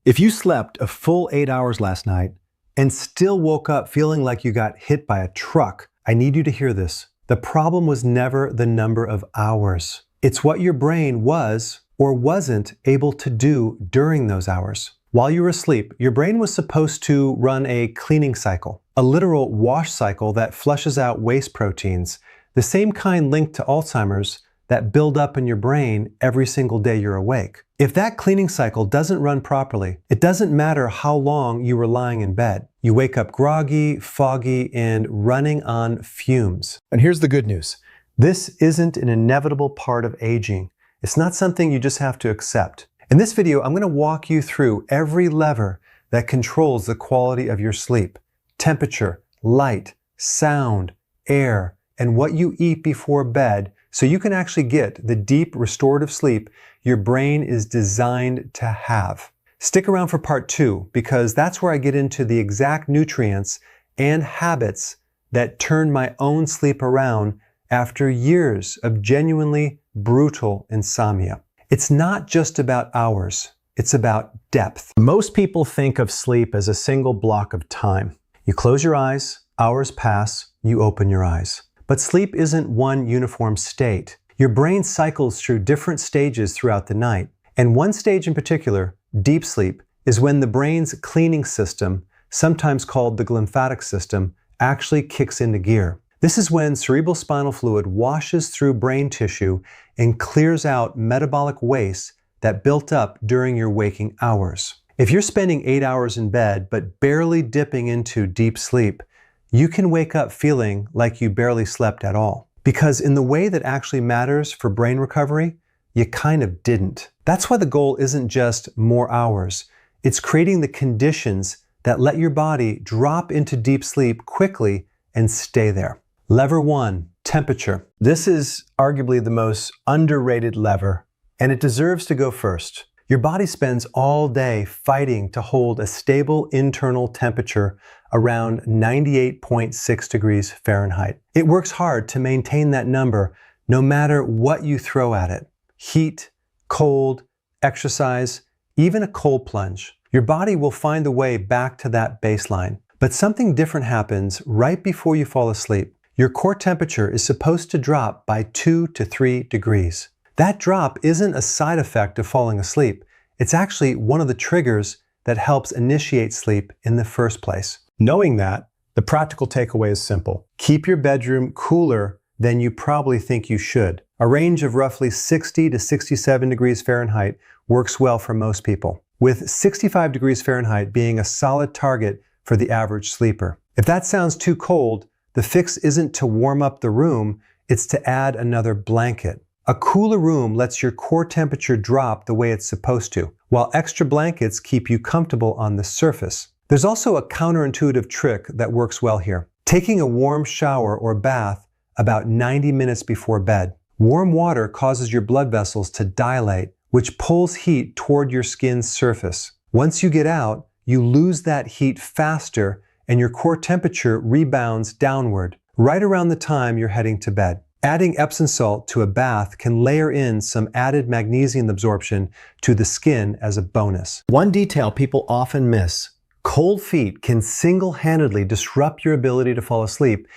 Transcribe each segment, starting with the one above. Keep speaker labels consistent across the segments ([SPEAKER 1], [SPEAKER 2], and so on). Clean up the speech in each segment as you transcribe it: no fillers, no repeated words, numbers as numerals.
[SPEAKER 1] If you slept a full 8 hours last night and still woke up feeling like you got hit by a truck, I need you to hear this. The problem was never the number of hours. It's what your brain was or wasn't able to do during those hours. While you were asleep, your brain was supposed to run a cleaning cycle, a literal wash cycle that flushes out waste proteins, the same kind linked to Alzheimer's that build up in your brain every single day you're awake. If that cleaning cycle doesn't run properly, it doesn't matter how long you were lying in bed. You wake up groggy, foggy, and running on fumes. And here's the good news. This isn't an inevitable part of aging. It's not something you just have to accept. In this video, I'm going to walk you through every lever that controls the quality of your sleep. Temperature, light, sound, air, and what you eat before bed so you can actually get the deep restorative sleep your brain is designed to have. Stick around for part 2 because that's where I get into the exact nutrients and habits that turn my own sleep around after years of genuinely brutal insomnia. It's not just about hours, it's about depth. Most people think of sleep as a single block of time. You close your eyes, hours pass, you open your eyes. But sleep isn't one uniform state. Your brain cycles through different stages throughout the night. And one stage in particular, deep sleep, is when the brain's cleaning system, sometimes called the glymphatic system, actually kicks into gear. This is when cerebral spinal fluid washes through brain tissue and clears out metabolic waste that built up during your waking hours. If you're spending 8 hours in bed but barely dipping into deep sleep, you can wake up feeling like you barely slept at all. Because in the way that actually matters for brain recovery, you kind of didn't. That's why the goal isn't just more hours. It's creating the conditions that let your body drop into deep sleep quickly and stay there. Lever 1, temperature. This is arguably the most underrated lever, and it deserves to go first. Your body spends all day fighting to hold a stable internal temperature around 98.6 degrees Fahrenheit. It works hard to maintain that number no matter what you throw at it. Heat, cold, exercise, even a cold plunge. Your body will find a way back to that baseline. But something different happens right before you fall asleep. Your core temperature is supposed to drop by 2 to 3 degrees. That drop isn't a side effect of falling asleep. It's actually one of the triggers that helps initiate sleep in the first place. Knowing that, the practical takeaway is simple. Keep your bedroom cooler than you probably think you should. A range of roughly 60 to 67 degrees Fahrenheit works well for most people, with 65 degrees Fahrenheit being a solid target for the average sleeper. If that sounds too cold, the fix isn't to warm up the room, it's to add another blanket. A cooler room lets your core temperature drop the way it's supposed to, while extra blankets keep you comfortable on the surface. There's also a counterintuitive trick that works well here. Taking a warm shower or bath about 90 minutes before bed. Warm water causes your blood vessels to dilate, which pulls heat toward your skin's surface. Once you get out, you lose that heat faster and your core temperature rebounds downward, right around the time you're heading to bed. Adding Epsom salt to a bath can layer in some added magnesium absorption to the skin as a bonus. One detail people often miss: cold feet can single-handedly disrupt your ability to fall asleep,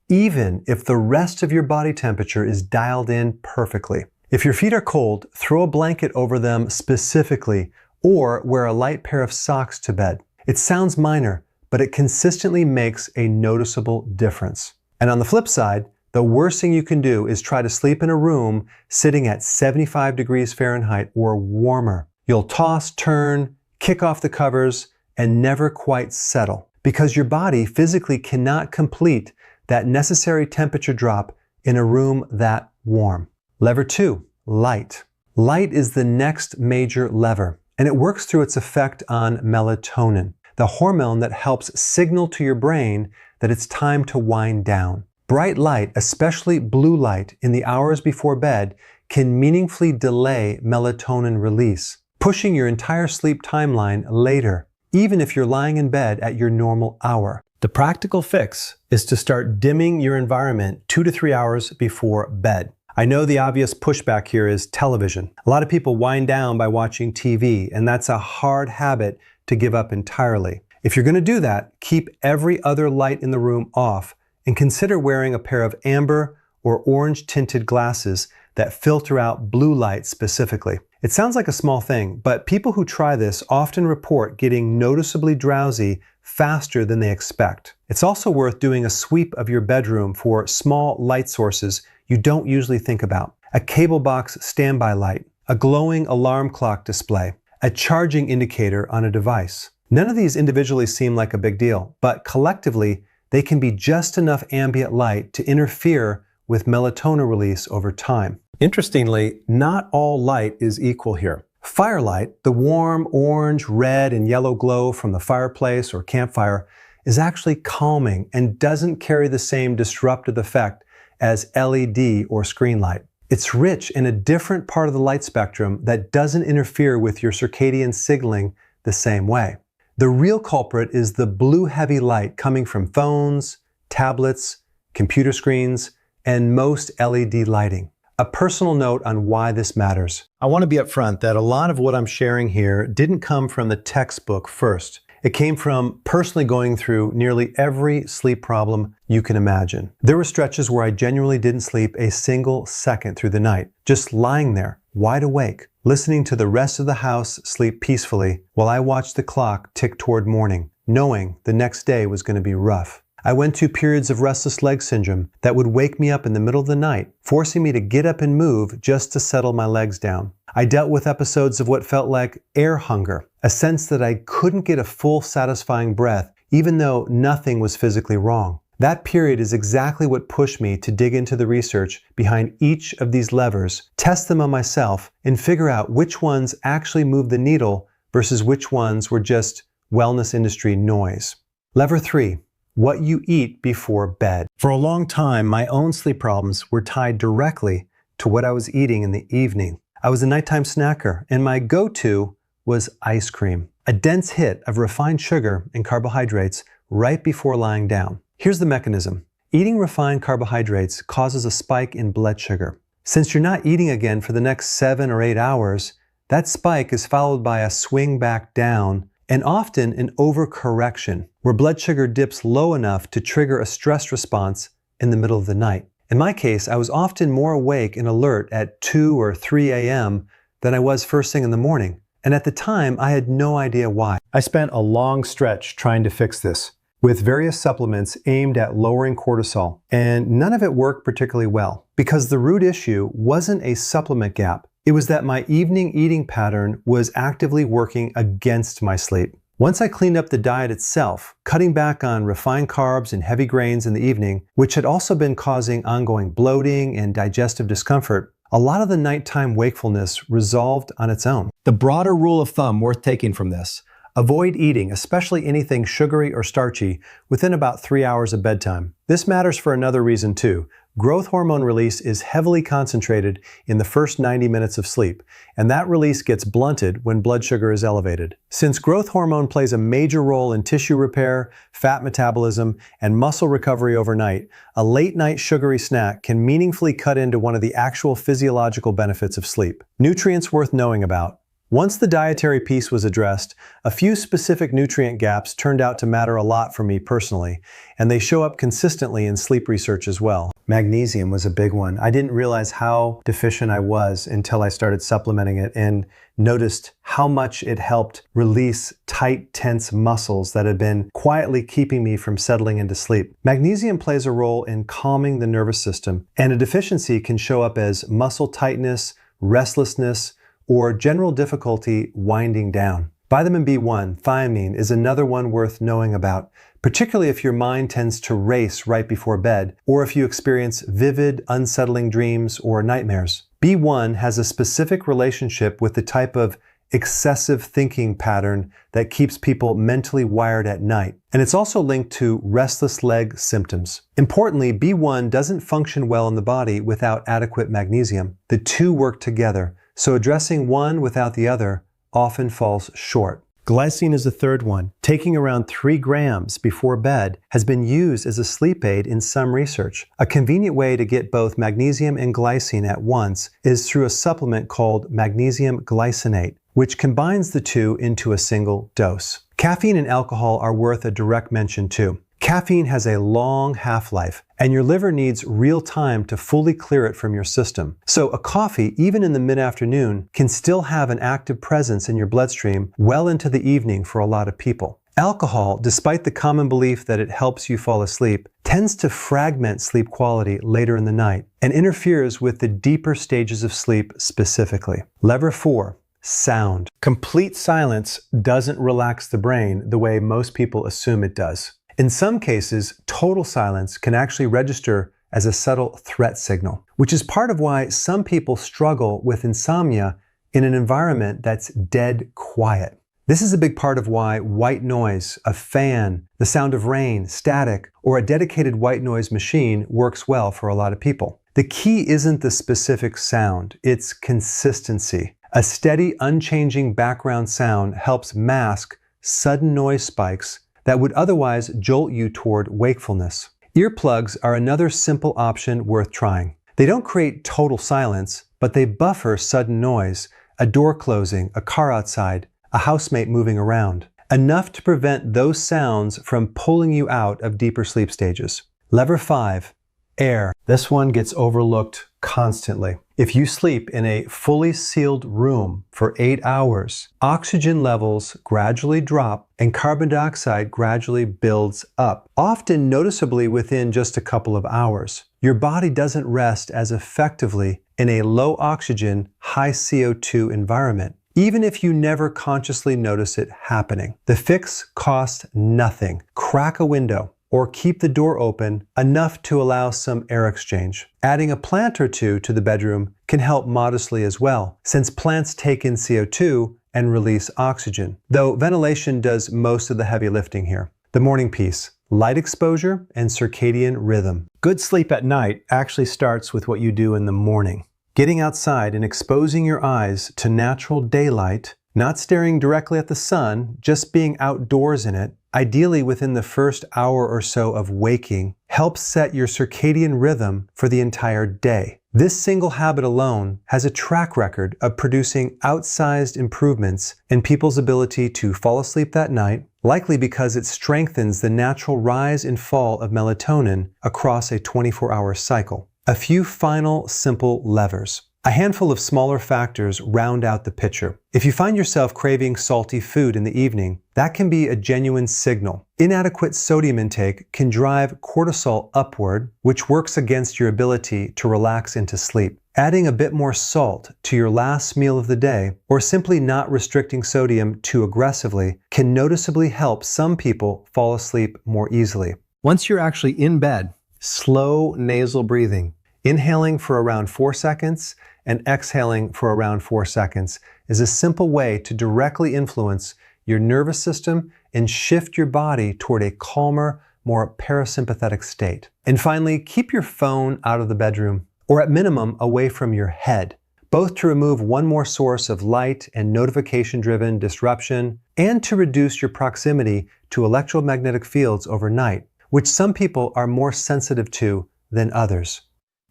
[SPEAKER 1] even if the rest of your body temperature is dialed in perfectly. If your feet are cold, throw a blanket over them specifically, or wear a light pair of socks to bed. It sounds minor, but it consistently makes a noticeable difference. And on the flip side, the worst thing you can do is try to sleep in a room sitting at 75 degrees Fahrenheit or warmer. You'll toss, turn, kick off the covers, and never quite settle because your body physically cannot complete that necessary temperature drop in a room that warm. Lever 2, light. Light is the next major lever, and it works through its effect on melatonin, the hormone that helps signal to your brain that it's time to wind down. Bright light, especially blue light, in the hours before bed can meaningfully delay melatonin release, pushing your entire sleep timeline later, even if you're lying in bed at your normal hour. The practical fix is to start dimming your environment 2 to 3 hours before bed. I know the obvious pushback here is television. A lot of people wind down by watching TV, and that's a hard habit to give up entirely. If you're going to do that, keep every other light in the room off and consider wearing a pair of amber or orange tinted glasses that filter out blue light specifically. It sounds like a small thing, but people who try this often report getting noticeably drowsy faster than they expect. It's also worth doing a sweep of your bedroom for small light sources you don't usually think about. A cable box standby light, a glowing alarm clock display, a charging indicator on a device. None of these individually seem like a big deal, but collectively, they can be just enough ambient light to interfere with melatonin release over time. Interestingly, not all light is equal here. Firelight, the warm orange, red, and yellow glow from the fireplace or campfire, is actually calming and doesn't carry the same disruptive effect as LED or screen light. It's rich in a different part of the light spectrum that doesn't interfere with your circadian signaling the same way. The real culprit is the blue heavy light coming from phones, tablets, computer screens, and most LED lighting. A personal note on why this matters. I want to be upfront that a lot of what I'm sharing here didn't come from the textbook first. It came from personally going through nearly every sleep problem you can imagine. There were stretches where I genuinely didn't sleep a single second through the night, just lying there, wide awake, listening to the rest of the house sleep peacefully while I watched the clock tick toward morning, knowing the next day was going to be rough. I went through periods of restless leg syndrome that would wake me up in the middle of the night, forcing me to get up and move just to settle my legs down. I dealt with episodes of what felt like air hunger, a sense that I couldn't get a full, satisfying breath, even though nothing was physically wrong. That period is exactly what pushed me to dig into the research behind each of these levers, test them on myself, and figure out which ones actually moved the needle versus which ones were just wellness industry noise. Lever 3. What you eat before bed. For a long time, my own sleep problems were tied directly to what I was eating in the evening. I was a nighttime snacker, and my go-to was ice cream, a dense hit of refined sugar and carbohydrates right before lying down. Here's the mechanism. Eating refined carbohydrates causes a spike in blood sugar. Since you're not eating again for the next 7 or 8 hours, that spike is followed by a swing back down and often an overcorrection, where blood sugar dips low enough to trigger a stress response in the middle of the night. In my case, I was often more awake and alert at 2 or 3 a.m. than I was first thing in the morning, and at the time, I had no idea why. I spent a long stretch trying to fix this, with various supplements aimed at lowering cortisol, and none of it worked particularly well, because the root issue wasn't a supplement gap. It was that my evening eating pattern was actively working against my sleep. Once I cleaned up the diet itself, cutting back on refined carbs and heavy grains in the evening, which had also been causing ongoing bloating and digestive discomfort, a lot of the nighttime wakefulness resolved on its own. The broader rule of thumb worth taking from this: avoid eating, especially anything sugary or starchy, within about 3 hours of bedtime. This matters for another reason too. Growth hormone release is heavily concentrated in the first 90 minutes of sleep, and that release gets blunted when blood sugar is elevated. Since growth hormone plays a major role in tissue repair, fat metabolism, and muscle recovery overnight, a late-night sugary snack can meaningfully cut into one of the actual physiological benefits of sleep. Nutrients worth knowing about. Once the dietary piece was addressed, a few specific nutrient gaps turned out to matter a lot for me personally, and they show up consistently in sleep research as well. Magnesium was a big one. I didn't realize how deficient I was until I started supplementing it and noticed how much it helped release tight, tense muscles that had been quietly keeping me from settling into sleep. Magnesium plays a role in calming the nervous system, and a deficiency can show up as muscle tightness, restlessness, or general difficulty winding down. Vitamin B1, thiamine, is another one worth knowing about, particularly if your mind tends to race right before bed, or if you experience vivid, unsettling dreams or nightmares. B1 has a specific relationship with the type of excessive thinking pattern that keeps people mentally wired at night. And it's also linked to restless leg symptoms. Importantly, B1 doesn't function well in the body without adequate magnesium. The two work together, so addressing one without the other often falls short. Glycine is the third one. Taking around 3 grams before bed has been used as a sleep aid in some research. A convenient way to get both magnesium and glycine at once is through a supplement called magnesium glycinate, which combines the two into a single dose. Caffeine and alcohol are worth a direct mention too. Caffeine has a long half-life, and your liver needs real time to fully clear it from your system. So a coffee, even in the mid-afternoon, can still have an active presence in your bloodstream well into the evening for a lot of people. Alcohol, despite the common belief that it helps you fall asleep, tends to fragment sleep quality later in the night and interferes with the deeper stages of sleep specifically. Lever 4. Sound. Complete silence doesn't relax the brain the way most people assume it does. In some cases, total silence can actually register as a subtle threat signal, which is part of why some people struggle with insomnia in an environment that's dead quiet. This is a big part of why white noise, a fan, the sound of rain, static, or a dedicated white noise machine works well for a lot of people. The key isn't the specific sound, it's consistency. A steady, unchanging background sound helps mask sudden noise spikes that would otherwise jolt you toward wakefulness. Earplugs are another simple option worth trying. They don't create total silence, but they buffer sudden noise, a door closing, a car outside, a housemate moving around, enough to prevent those sounds from pulling you out of deeper sleep stages. Lever 5. Air. This one gets overlooked constantly. If you sleep in a fully sealed room for 8 hours, oxygen levels gradually drop and carbon dioxide gradually builds up, often noticeably within just a couple of hours. Your body doesn't rest as effectively in a low oxygen, high CO2 environment, even if you never consciously notice it happening. The fix costs nothing. Crack a window or keep the door open enough to allow some air exchange. Adding a plant or two to the bedroom can help modestly as well, since plants take in CO2 and release oxygen, though ventilation does most of the heavy lifting here. The morning piece: light exposure and circadian rhythm. Good sleep at night actually starts with what you do in the morning. Getting outside and exposing your eyes to natural daylight, not staring directly at the sun, just being outdoors in it, ideally within the first hour or so of waking, helps set your circadian rhythm for the entire day. This single habit alone has a track record of producing outsized improvements in people's ability to fall asleep that night, likely because it strengthens the natural rise and fall of melatonin across a 24-hour cycle. A few final simple levers. A handful of smaller factors round out the picture. If you find yourself craving salty food in the evening, that can be a genuine signal. Inadequate sodium intake can drive cortisol upward, which works against your ability to relax into sleep. Adding a bit more salt to your last meal of the day, or simply not restricting sodium too aggressively, can noticeably help some people fall asleep more easily. Once you're actually in bed, slow nasal breathing, inhaling for around 4 seconds and exhaling for around 4 seconds is a simple way to directly influence your nervous system and shift your body toward a calmer, more parasympathetic state. And finally, keep your phone out of the bedroom, or at minimum away from your head, both to remove one more source of light and notification-driven disruption, and to reduce your proximity to electromagnetic fields overnight, which some people are more sensitive to than others.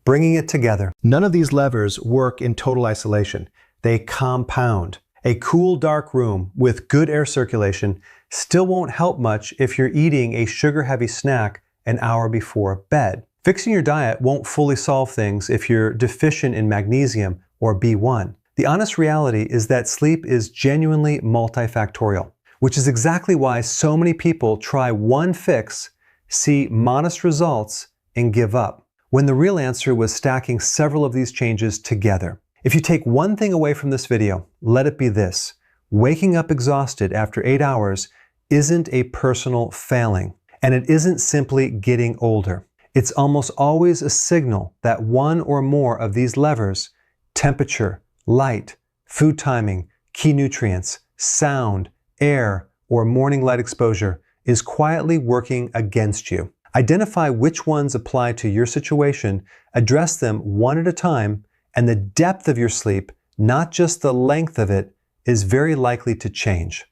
[SPEAKER 1] Bringing it together. None of these levers work in total isolation. They compound. A cool, dark room with good air circulation still won't help much if you're eating a sugar-heavy snack an hour before bed. Fixing your diet won't fully solve things if you're deficient in magnesium or B1. The honest reality is that sleep is genuinely multifactorial, which is exactly why so many people try one fix, see modest results, and give up, when the real answer was stacking several of these changes together. If you take one thing away from this video, let it be this: waking up exhausted after 8 hours isn't a personal failing, and it isn't simply getting older. It's almost always a signal that one or more of these levers, temperature, light, food timing, key nutrients, sound, air, or morning light exposure, is quietly working against you. Identify which ones apply to your situation, address them one at a time, and the depth of your sleep, not just the length of it, is very likely to change.